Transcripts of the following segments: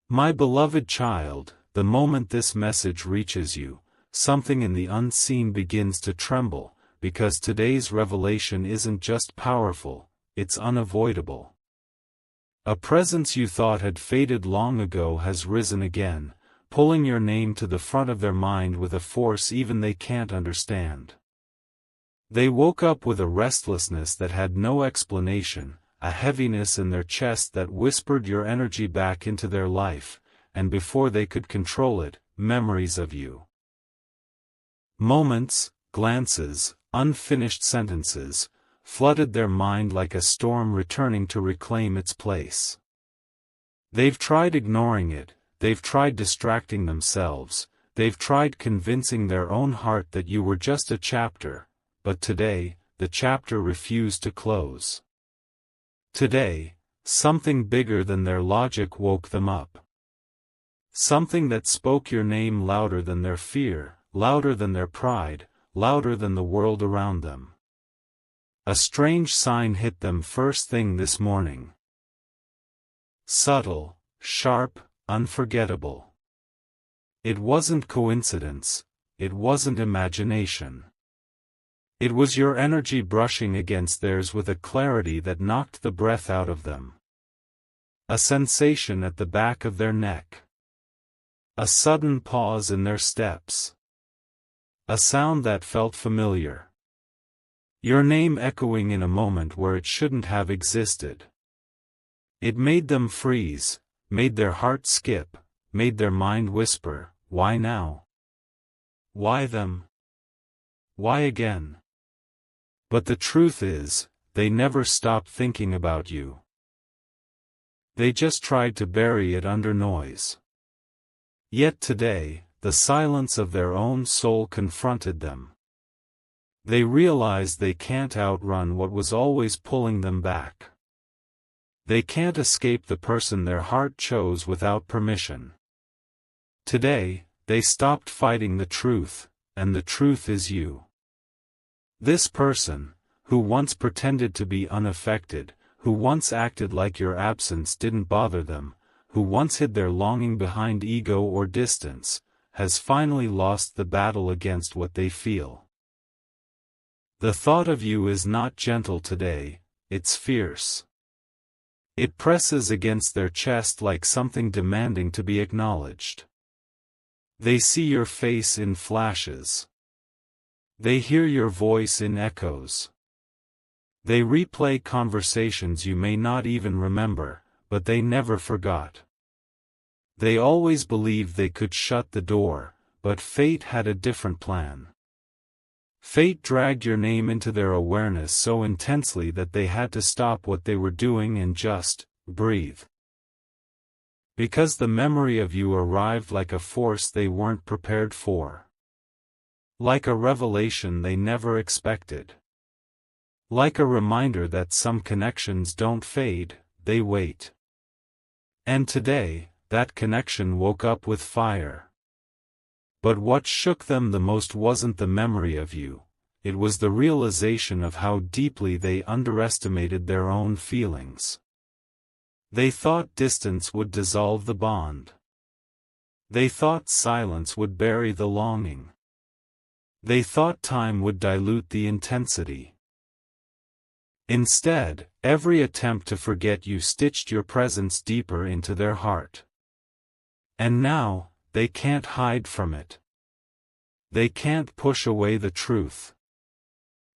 My beloved child, the moment this message reaches you, something in the unseen begins to tremble, because today's revelation isn't just powerful, it's unavoidable. A presence you thought had faded long ago has risen again, pulling your name to the front of their mind with a force even they can't understand. They woke up with a restlessness that had no explanation, a heaviness in their chest that whispered your energy back into their life, and before they could control it, memories of you. Moments, glances, unfinished sentences, flooded their mind like a storm returning to reclaim its place. They've tried ignoring it, they've tried distracting themselves, they've tried convincing their own heart that you were just a chapter, but today, the chapter refused to close. Today, something bigger than their logic woke them up. Something that spoke your name louder than their fear, louder than their pride, louder than the world around them. A strange sign hit them first thing this morning. Subtle, sharp, unforgettable. It wasn't coincidence, it wasn't imagination. It was your energy brushing against theirs with a clarity that knocked the breath out of them. A sensation at the back of their neck. A sudden pause in their steps. A sound that felt familiar. Your name echoing in a moment where it shouldn't have existed. It made them freeze, made their heart skip, made their mind whisper, why now? Why them? Why again? But the truth is, they never stopped thinking about you. They just tried to bury it under noise. Yet today, the silence of their own soul confronted them. They realized they can't outrun what was always pulling them back. They can't escape the person their heart chose without permission. Today, they stopped fighting the truth, and the truth is you. This person, who once pretended to be unaffected, who once acted like your absence didn't bother them, who once hid their longing behind ego or distance, has finally lost the battle against what they feel. The thought of you is not gentle today, it's fierce. It presses against their chest like something demanding to be acknowledged. They see your face in flashes. They hear your voice in echoes. They replay conversations you may not even remember, but they never forgot. They always believed they could shut the door, but fate had a different plan. Fate dragged your name into their awareness so intensely that they had to stop what they were doing and just breathe. Because the memory of you arrived like a force they weren't prepared for. Like a revelation they never expected. Like a reminder that some connections don't fade, they wait. And today, that connection woke up with fire. But what shook them the most wasn't the memory of you, it was the realization of how deeply they underestimated their own feelings. They thought distance would dissolve the bond. They thought silence would bury the longing. They thought time would dilute the intensity. Instead, every attempt to forget you stitched your presence deeper into their heart. And now, they can't hide from it. They can't push away the truth.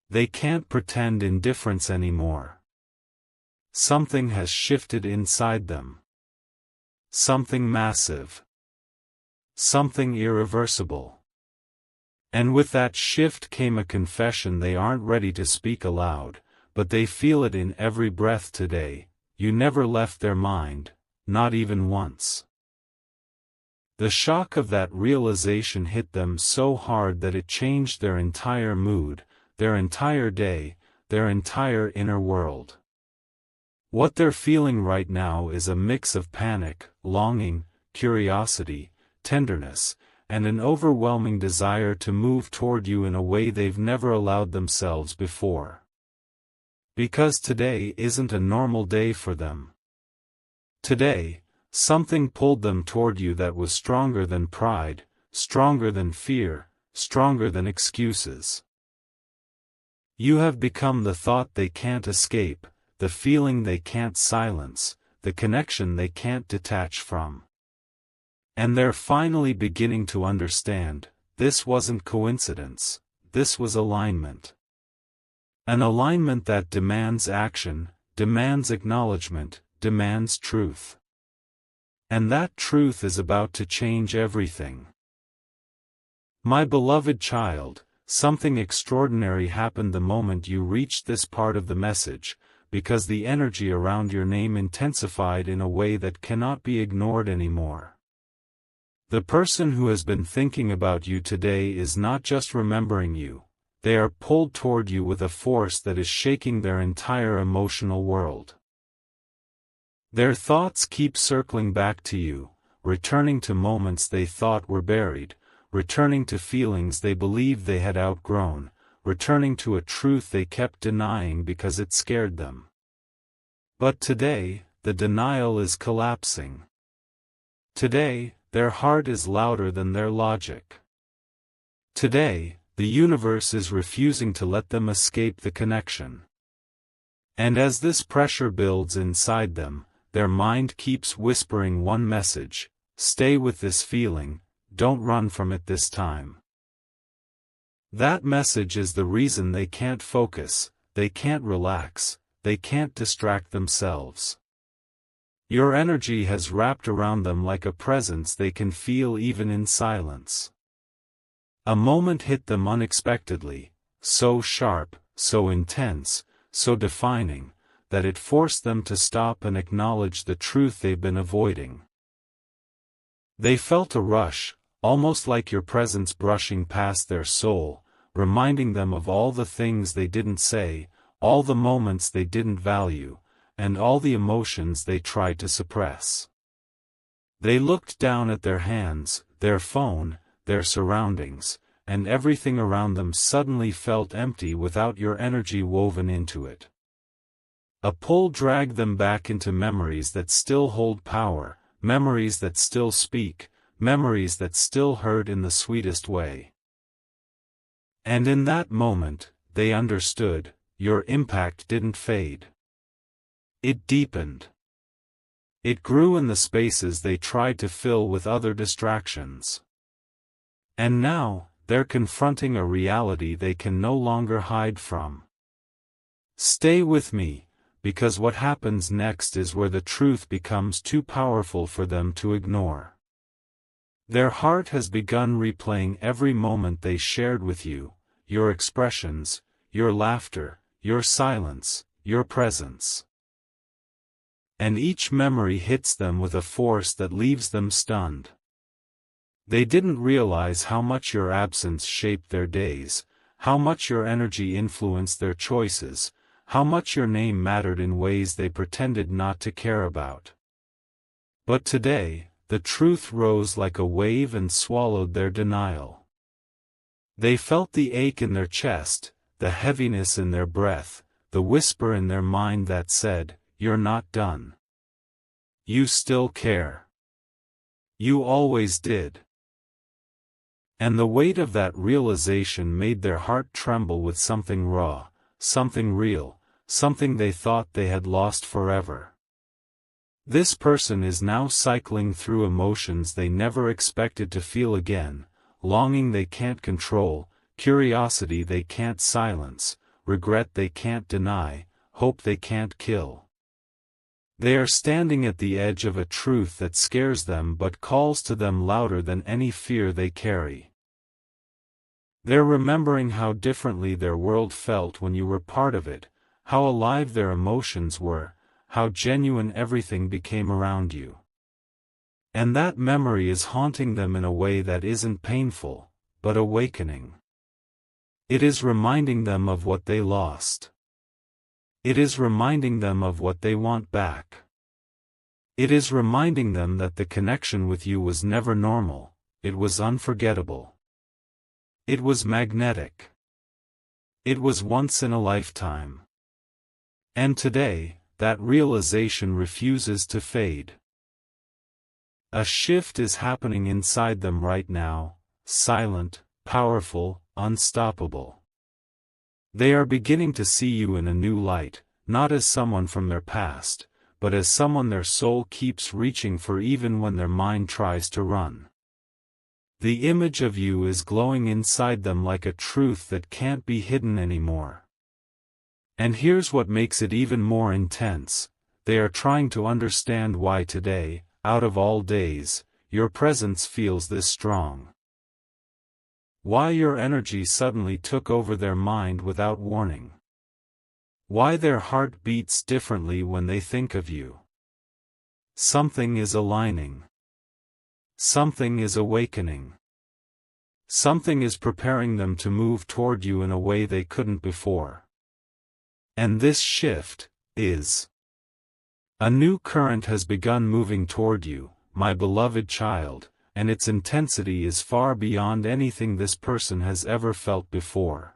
They can't pretend indifference anymore. Something has shifted inside them. Something massive. Something irreversible. And with that shift came a confession they aren't ready to speak aloud, but they feel it in every breath today. You never left their mind, not even once. The shock of that realization hit them so hard that it changed their entire mood, their entire day, their entire inner world. What they're feeling right now is a mix of panic, longing, curiosity, tenderness, and an overwhelming desire to move toward you in a way they've never allowed themselves before. Because today isn't a normal day for them. Today, Something pulled them toward you that was stronger than pride, stronger than fear, stronger than excuses. You have become the thought they can't escape, the feeling they can't silence, the connection they can't detach from. And they're finally beginning to understand, this wasn't coincidence, this was alignment. An alignment that demands action, demands acknowledgement, demands truth. And that truth is about to change everything. My beloved child, something extraordinary happened the moment you reached this part of the message, because the energy around your name intensified in a way that cannot be ignored anymore. The person who has been thinking about you today is not just remembering you, they are pulled toward you with a force that is shaking their entire emotional world. Their thoughts keep circling back to you, returning to moments they thought were buried, returning to feelings they believed they had outgrown, returning to a truth they kept denying because it scared them. But today, the denial is collapsing. Today, their heart is louder than their logic. Today, the universe is refusing to let them escape the connection. And as this pressure builds inside them, their mind keeps whispering one message: stay with this feeling, don't run from it this time. That message is the reason they can't focus, they can't relax, they can't distract themselves. Your energy has wrapped around them like a presence they can feel even in silence. A moment hit them unexpectedly, so sharp, so intense, so defining, that it forced them to stop and acknowledge the truth they've been avoiding. They felt a rush, almost like your presence brushing past their soul, reminding them of all the things they didn't say, all the moments they didn't value, and all the emotions they tried to suppress. They looked down at their hands, their phone, their surroundings, and everything around them suddenly felt empty without your energy woven into it. A pull dragged them back into memories that still hold power, memories that still speak, memories that still hurt in the sweetest way. And in that moment, they understood, your impact didn't fade. It deepened. It grew in the spaces they tried to fill with other distractions. And now, they're confronting a reality they can no longer hide from. Stay with me, because what happens next is where the truth becomes too powerful for them to ignore. Their heart has begun replaying every moment they shared with you, your expressions, your laughter, your silence, your presence. And each memory hits them with a force that leaves them stunned. They didn't realize how much your absence shaped their days, how much your energy influenced their choices, how much your name mattered in ways they pretended not to care about. But today, the truth rose like a wave and swallowed their denial. They felt the ache in their chest, the heaviness in their breath, the whisper in their mind that said, "You're not done. You still care. You always did." And the weight of that realization made their heart tremble with something raw, something real, something they thought they had lost forever. This person is now cycling through emotions they never expected to feel again, longing they can't control, curiosity they can't silence, regret they can't deny, hope they can't kill. They are standing at the edge of a truth that scares them but calls to them louder than any fear they carry. They're remembering how differently their world felt when you were part of it, how alive their emotions were, how genuine everything became around you. And that memory is haunting them in a way that isn't painful, but awakening. It is reminding them of what they lost. It is reminding them of what they want back. It is reminding them that the connection with you was never normal, it was unforgettable. It was magnetic. It was once in a lifetime. And today, that realization refuses to fade. A shift is happening inside them right now, silent, powerful, unstoppable. They are beginning to see you in a new light, not as someone from their past, but as someone their soul keeps reaching for even when their mind tries to run. The image of you is glowing inside them like a truth that can't be hidden anymore. And here's what makes it even more intense: they are trying to understand why today, out of all days, your presence feels this strong. Why your energy suddenly took over their mind without warning. Why their heart beats differently when they think of you. Something is aligning. Something is awakening. Something is preparing them to move toward you in a way they couldn't before. And this shift is. A new current has begun moving toward you, my beloved child, and its intensity is far beyond anything this person has ever felt before.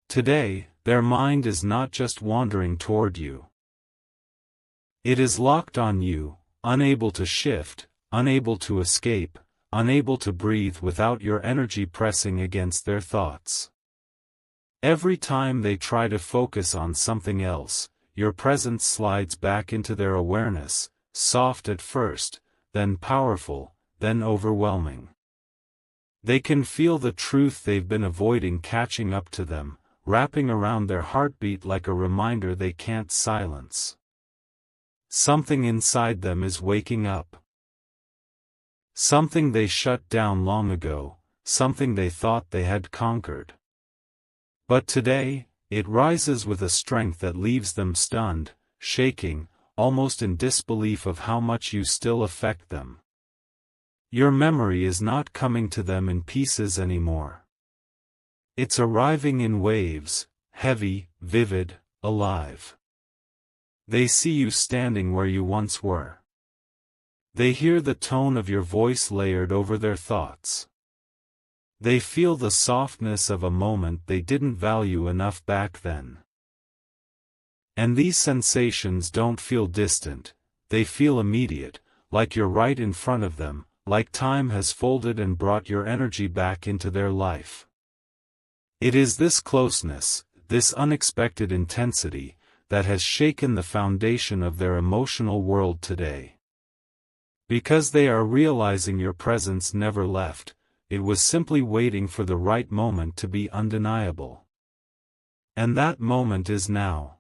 Today, their mind is not just wandering toward you. It is locked on you, unable to shift, unable to escape, unable to breathe without your energy pressing against their thoughts. Every time they try to focus on something else, your presence slides back into their awareness, soft at first, then powerful, then overwhelming. They can feel the truth they've been avoiding catching up to them, wrapping around their heartbeat like a reminder they can't silence. Something inside them is waking up. Something they shut down long ago, something they thought they had conquered. But today, it rises with a strength that leaves them stunned, shaking, almost in disbelief of how much you still affect them. Your memory is not coming to them in pieces anymore. It's arriving in waves, heavy, vivid, alive. They see you standing where you once were. They hear the tone of your voice layered over their thoughts. They feel the softness of a moment they didn't value enough back then. And these sensations don't feel distant, they feel immediate, like you're right in front of them, like time has folded and brought your energy back into their life. It is this closeness, this unexpected intensity, that has shaken the foundation of their emotional world today. Because they are realizing your presence never left, it was simply waiting for the right moment to be undeniable. And that moment is now.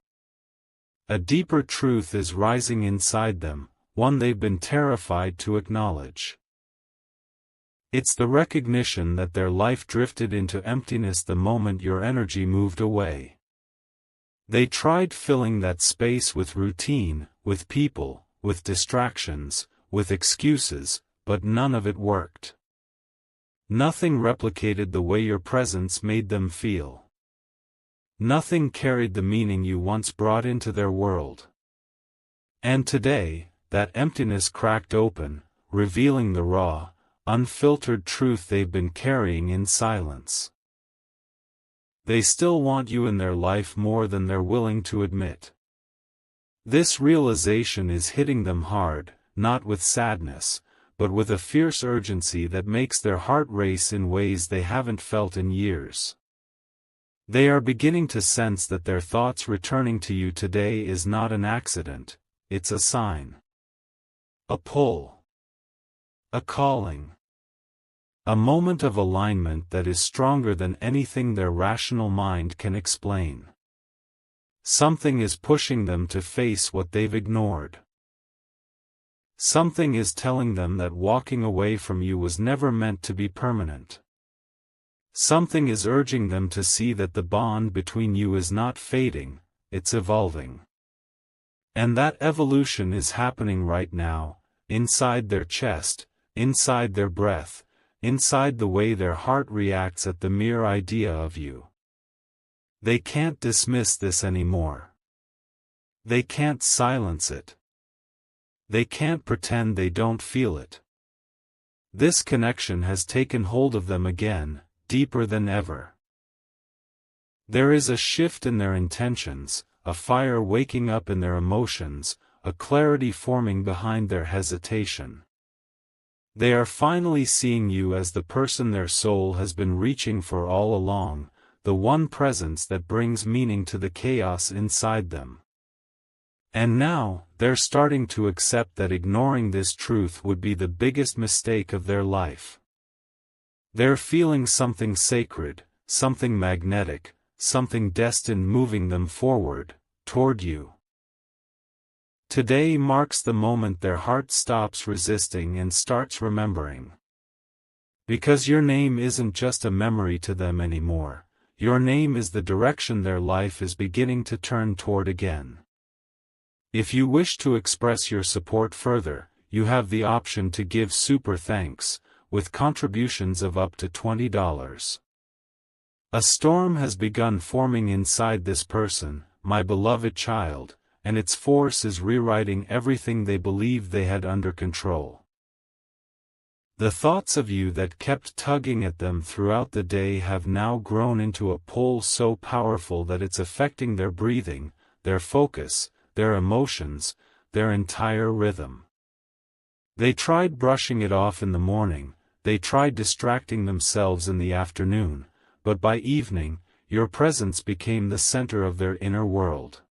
A deeper truth is rising inside them, one they've been terrified to acknowledge. It's the recognition that their life drifted into emptiness the moment your energy moved away. They tried filling that space with routine, with people, with distractions, with excuses, but none of it worked. Nothing replicated the way your presence made them feel. Nothing carried the meaning you once brought into their world. And today, that emptiness cracked open, revealing the raw, unfiltered truth they've been carrying in silence. They still want you in their life more than they're willing to admit. This realization is hitting them hard, not with sadness, but with a fierce urgency that makes their heart race in ways they haven't felt in years. They are beginning to sense that their thoughts returning to you today is not an accident, it's a sign. A pull. A calling. A moment of alignment that is stronger than anything their rational mind can explain. Something is pushing them to face what they've ignored. Something is telling them that walking away from you was never meant to be permanent. Something is urging them to see that the bond between you is not fading, it's evolving. And that evolution is happening right now, inside their chest, inside their breath, inside the way their heart reacts at the mere idea of you. They can't dismiss this anymore. They can't silence it. They can't pretend they don't feel it. This connection has taken hold of them again, deeper than ever. There is a shift in their intentions, a fire waking up in their emotions, a clarity forming behind their hesitation. They are finally seeing you as the person their soul has been reaching for all along, the one presence that brings meaning to the chaos inside them. And now, they're starting to accept that ignoring this truth would be the biggest mistake of their life. They're feeling something sacred, something magnetic, something destined moving them forward, toward you. Today marks the moment their heart stops resisting and starts remembering. Because your name isn't just a memory to them anymore, your name is the direction their life is beginning to turn toward again. If you wish to express your support further, you have the option to give super thanks, with contributions of up to $20. A storm has begun forming inside this person, my beloved child, and its force is rewriting everything they believed they had under control. The thoughts of you that kept tugging at them throughout the day have now grown into a pull so powerful that it's affecting their breathing, their focus, their emotions, their entire rhythm. They tried brushing it off in the morning, they tried distracting themselves in the afternoon, but by evening, your presence became the center of their inner world.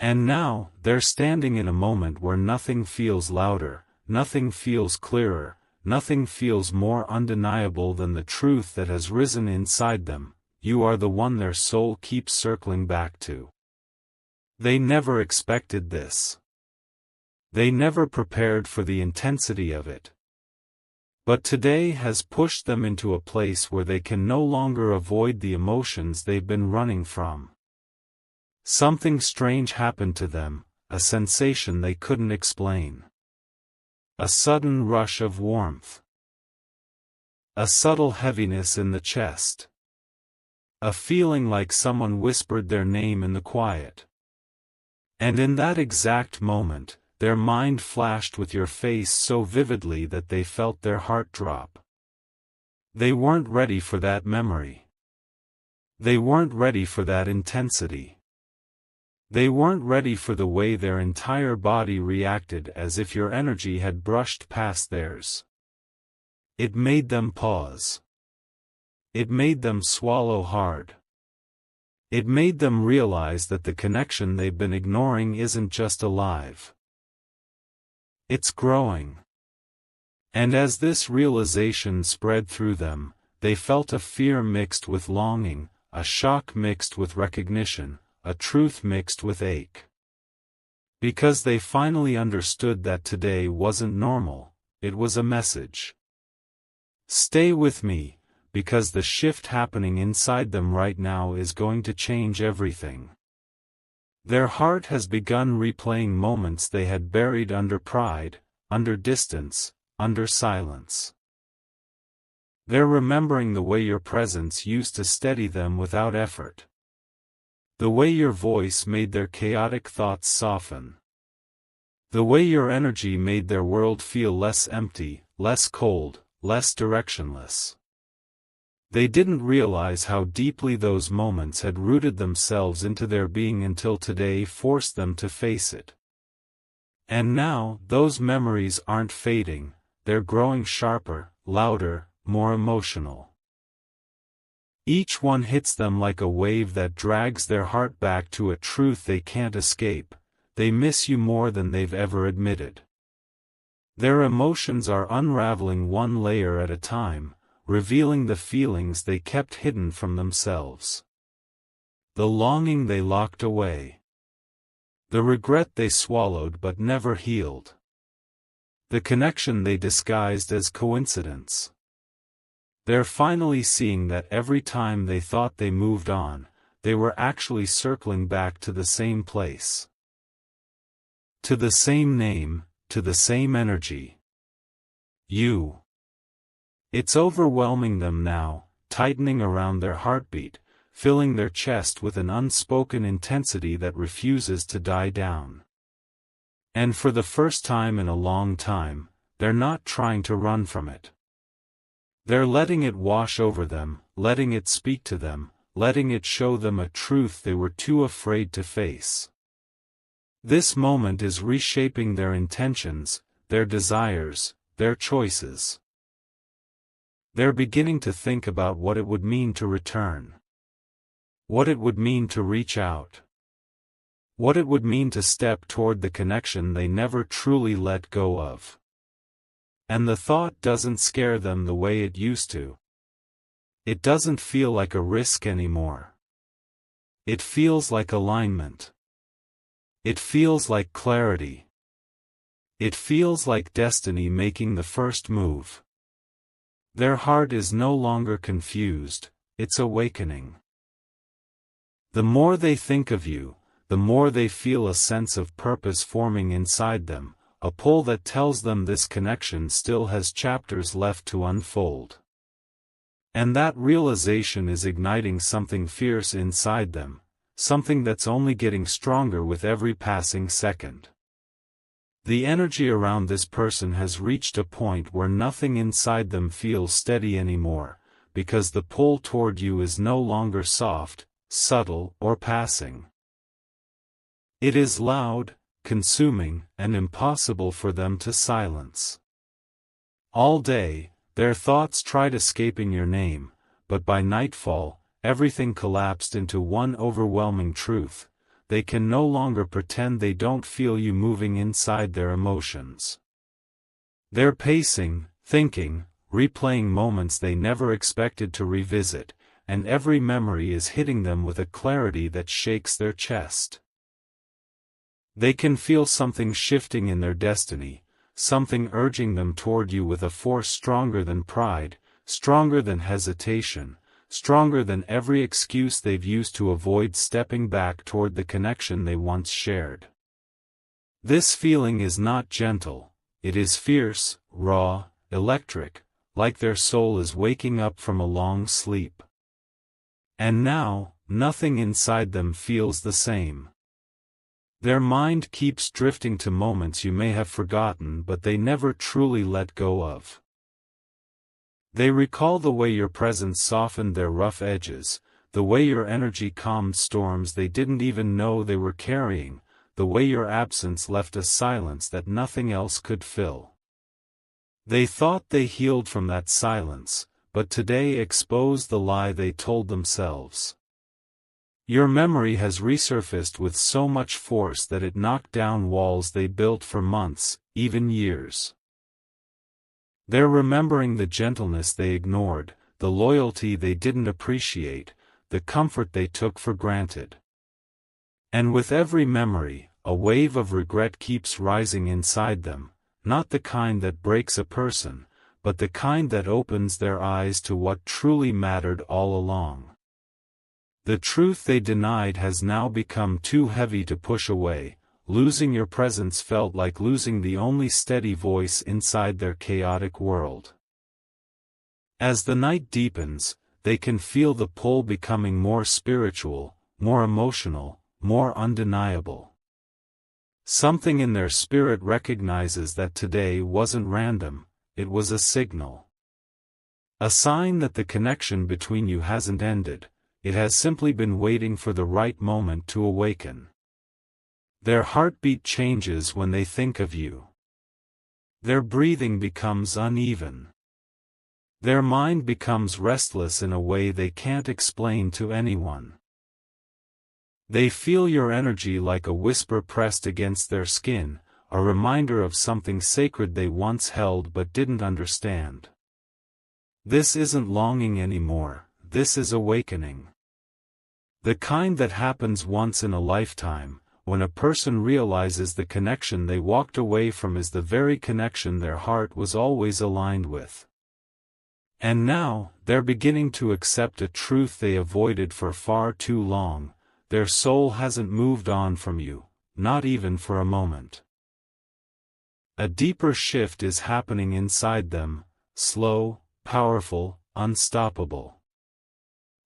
And now, they're standing in a moment where nothing feels louder, nothing feels clearer, nothing feels more undeniable than the truth that has risen inside them. You are the one their soul keeps circling back to. They never expected this. They never prepared for the intensity of it. But today has pushed them into a place where they can no longer avoid the emotions they've been running from. Something strange happened to them, a sensation they couldn't explain. A sudden rush of warmth. A subtle heaviness in the chest. A feeling like someone whispered their name in the quiet. And in that exact moment, their mind flashed with your face so vividly that they felt their heart drop. They weren't ready for that memory. They weren't ready for that intensity. They weren't ready for the way their entire body reacted as if your energy had brushed past theirs. It made them pause. It made them swallow hard. It made them realize that the connection they've been ignoring isn't just alive. It's growing. And as this realization spread through them, they felt a fear mixed with longing, a shock mixed with recognition, a truth mixed with ache. Because they finally understood that today wasn't normal, it was a message. Stay with me, because the shift happening inside them right now is going to change everything. Their heart has begun replaying moments they had buried under pride, under distance, under silence. They're remembering the way your presence used to steady them without effort. The way your voice made their chaotic thoughts soften. The way your energy made their world feel less empty, less cold, less directionless. They didn't realize how deeply those moments had rooted themselves into their being until today forced them to face it. And now, those memories aren't fading, they're growing sharper, louder, more emotional. Each one hits them like a wave that drags their heart back to a truth they can't escape. They miss you more than they've ever admitted. Their emotions are unraveling one layer at a time, revealing the feelings they kept hidden from themselves. The longing they locked away. The regret they swallowed but never healed. The connection they disguised as coincidence. They're finally seeing that every time they thought they moved on, they were actually circling back to the same place. To the same name, to the same energy. You. It's overwhelming them now, tightening around their heartbeat, filling their chest with an unspoken intensity that refuses to die down. And for the first time in a long time, they're not trying to run from it. They're letting it wash over them, letting it speak to them, letting it show them a truth they were too afraid to face. This moment is reshaping their intentions, their desires, their choices. They're beginning to think about what it would mean to return. What it would mean to reach out. What it would mean to step toward the connection they never truly let go of. And the thought doesn't scare them the way it used to. It doesn't feel like a risk anymore. It feels like alignment. It feels like clarity. It feels like destiny making the first move. Their heart is no longer confused, it's awakening. The more they think of you, the more they feel a sense of purpose forming inside them, a pull that tells them this connection still has chapters left to unfold. And that realization is igniting something fierce inside them, something that's only getting stronger with every passing second. The energy around this person has reached a point where nothing inside them feels steady anymore, because the pull toward you is no longer soft, subtle, or passing. It is loud, consuming, and impossible for them to silence. All day, their thoughts tried escaping your name, but by nightfall, everything collapsed into one overwhelming truth: they can no longer pretend they don't feel you moving inside their emotions. They're pacing, thinking, replaying moments they never expected to revisit, and every memory is hitting them with a clarity that shakes their chest. They can feel something shifting in their destiny, something urging them toward you with a force stronger than pride, stronger than hesitation, stronger than every excuse they've used to avoid stepping back toward the connection they once shared. This feeling is not gentle, it is fierce, raw, electric, like their soul is waking up from a long sleep. And now, nothing inside them feels the same. Their mind keeps drifting to moments you may have forgotten but they never truly let go of. They recall the way your presence softened their rough edges, the way your energy calmed storms they didn't even know they were carrying, the way your absence left a silence that nothing else could fill. They thought they healed from that silence, but today exposed the lie they told themselves. Your memory has resurfaced with so much force that it knocked down walls they built for months, even years. They're remembering the gentleness they ignored, the loyalty they didn't appreciate, the comfort they took for granted. And with every memory, a wave of regret keeps rising inside them, not the kind that breaks a person, but the kind that opens their eyes to what truly mattered all along. The truth they denied has now become too heavy to push away. Losing your presence felt like losing the only steady voice inside their chaotic world. As the night deepens, they can feel the pull becoming more spiritual, more emotional, more undeniable. Something in their spirit recognizes that today wasn't random, it was a signal. A sign that the connection between you hasn't ended, it has simply been waiting for the right moment to awaken. Their heartbeat changes when they think of you. Their breathing becomes uneven. Their mind becomes restless in a way they can't explain to anyone. They feel your energy like a whisper pressed against their skin, a reminder of something sacred they once held but didn't understand. This isn't longing anymore, this is awakening. The kind that happens once in a lifetime, when a person realizes the connection they walked away from is the very connection their heart was always aligned with. And now, they're beginning to accept a truth they avoided for far too long: their soul hasn't moved on from you, not even for a moment. A deeper shift is happening inside them, slow, powerful, unstoppable.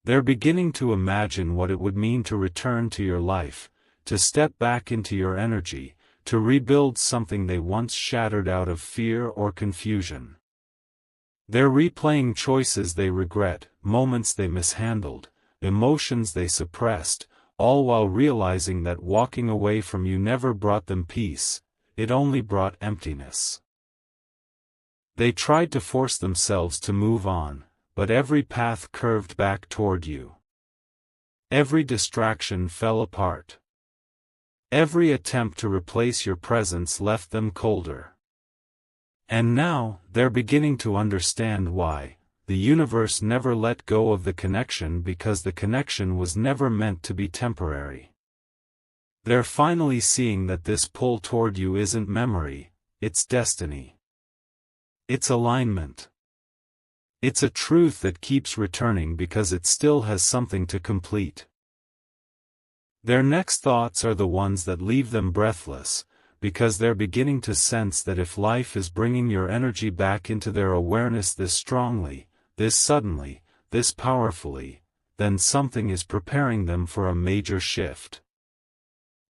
They're beginning to imagine what it would mean to return to your life, to step back into your energy, to rebuild something they once shattered out of fear or confusion. They're replaying choices they regret, moments they mishandled, emotions they suppressed, all while realizing that walking away from you never brought them peace, it only brought emptiness. They tried to force themselves to move on, but every path curved back toward you. Every distraction fell apart. Every attempt to replace your presence left them colder. And now, they're beginning to understand why. The universe never let go of the connection because the connection was never meant to be temporary. They're finally seeing that this pull toward you isn't memory, it's destiny. It's alignment. It's a truth that keeps returning because it still has something to complete. Their next thoughts are the ones that leave them breathless, because they're beginning to sense that if life is bringing your energy back into their awareness this strongly, this suddenly, this powerfully, then something is preparing them for a major shift.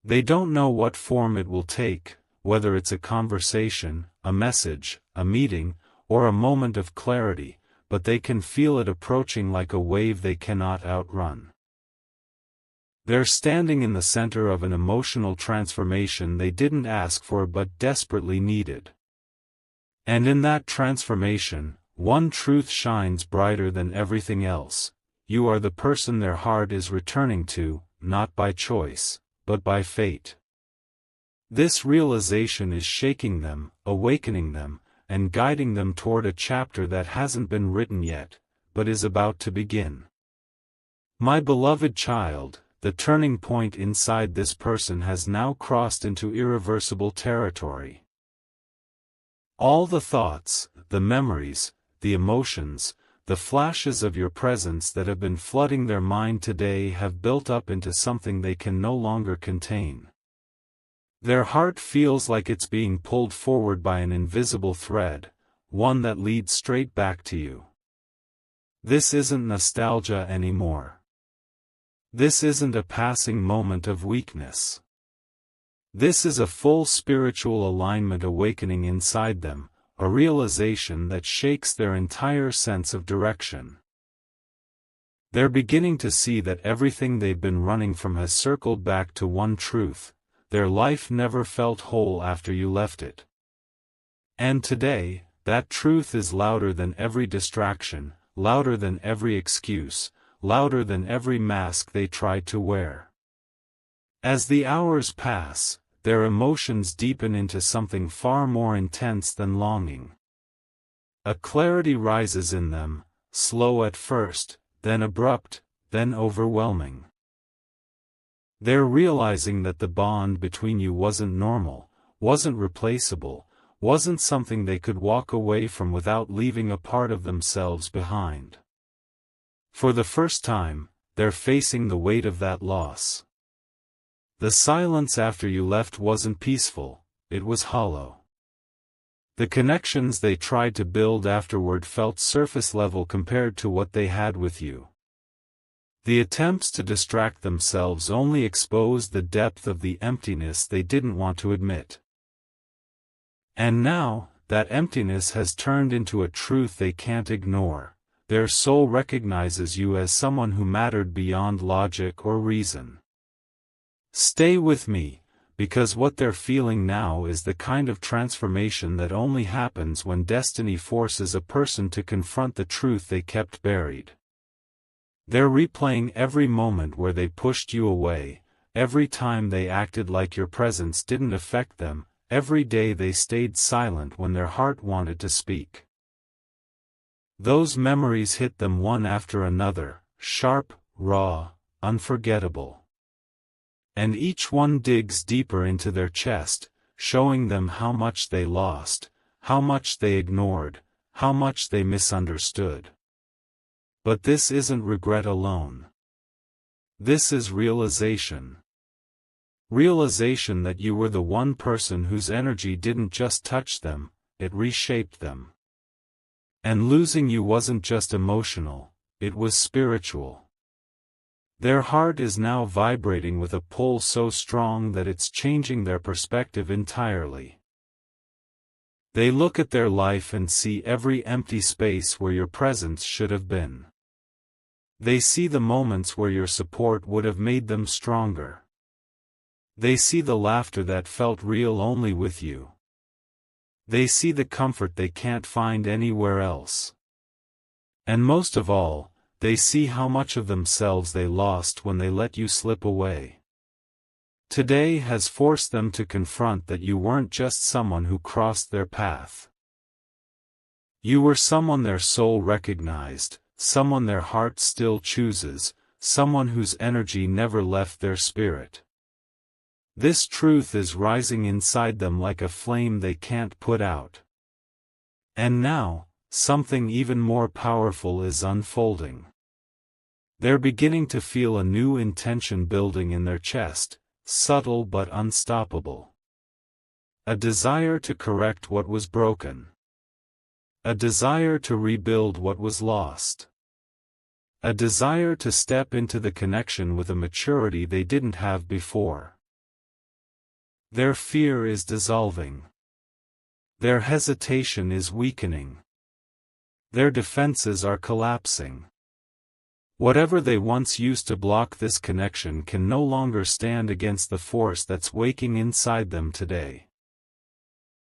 They don't know what form it will take, whether it's a conversation, a message, a meeting, or a moment of clarity, but they can feel it approaching like a wave they cannot outrun. They're standing in the center of an emotional transformation they didn't ask for but desperately needed. And in that transformation, one truth shines brighter than everything else: you are the person their heart is returning to, not by choice, but by fate. This realization is shaking them, awakening them, and guiding them toward a chapter that hasn't been written yet, but is about to begin. My beloved child, the turning point inside this person has now crossed into irreversible territory. All the thoughts, the memories, the emotions, the flashes of your presence that have been flooding their mind today have built up into something they can no longer contain. Their heart feels like it's being pulled forward by an invisible thread, one that leads straight back to you. This isn't nostalgia anymore. This isn't a passing moment of weakness. This is a full spiritual alignment awakening inside them, a realization that shakes their entire sense of direction. They're beginning to see that everything they've been running from has circled back to one truth: their life never felt whole after you left it. And today, that truth is louder than every distraction, louder than every excuse, louder than every mask they tried to wear. As the hours pass, their emotions deepen into something far more intense than longing. A clarity rises in them, slow at first, then abrupt, then overwhelming. They're realizing that the bond between you wasn't normal, wasn't replaceable, wasn't something they could walk away from without leaving a part of themselves behind. For the first time, they're facing the weight of that loss. The silence after you left wasn't peaceful, it was hollow. The connections they tried to build afterward felt surface level compared to what they had with you. The attempts to distract themselves only exposed the depth of the emptiness they didn't want to admit. And now, that emptiness has turned into a truth they can't ignore. Their soul recognizes you as someone who mattered beyond logic or reason. Stay with me, because what they're feeling now is the kind of transformation that only happens when destiny forces a person to confront the truth they kept buried. They're replaying every moment where they pushed you away, every time they acted like your presence didn't affect them, every day they stayed silent when their heart wanted to speak. Those memories hit them one after another, sharp, raw, unforgettable. And each one digs deeper into their chest, showing them how much they lost, how much they ignored, how much they misunderstood. But this isn't regret alone. This is realization. Realization that you were the one person whose energy didn't just touch them, it reshaped them. And losing you wasn't just emotional, it was spiritual. Their heart is now vibrating with a pull so strong that it's changing their perspective entirely. They look at their life and see every empty space where your presence should have been. They see the moments where your support would have made them stronger. They see the laughter that felt real only with you. They see the comfort they can't find anywhere else. And most of all, they see how much of themselves they lost when they let you slip away. Today has forced them to confront that you weren't just someone who crossed their path. You were someone their soul recognized, someone their heart still chooses, someone whose energy never left their spirit. This truth is rising inside them like a flame they can't put out. And now, something even more powerful is unfolding. They're beginning to feel a new intention building in their chest, subtle but unstoppable. A desire to correct what was broken. A desire to rebuild what was lost. A desire to step into the connection with a maturity they didn't have before. Their fear is dissolving. Their hesitation is weakening. Their defenses are collapsing. Whatever they once used to block this connection can no longer stand against the force that's waking inside them today.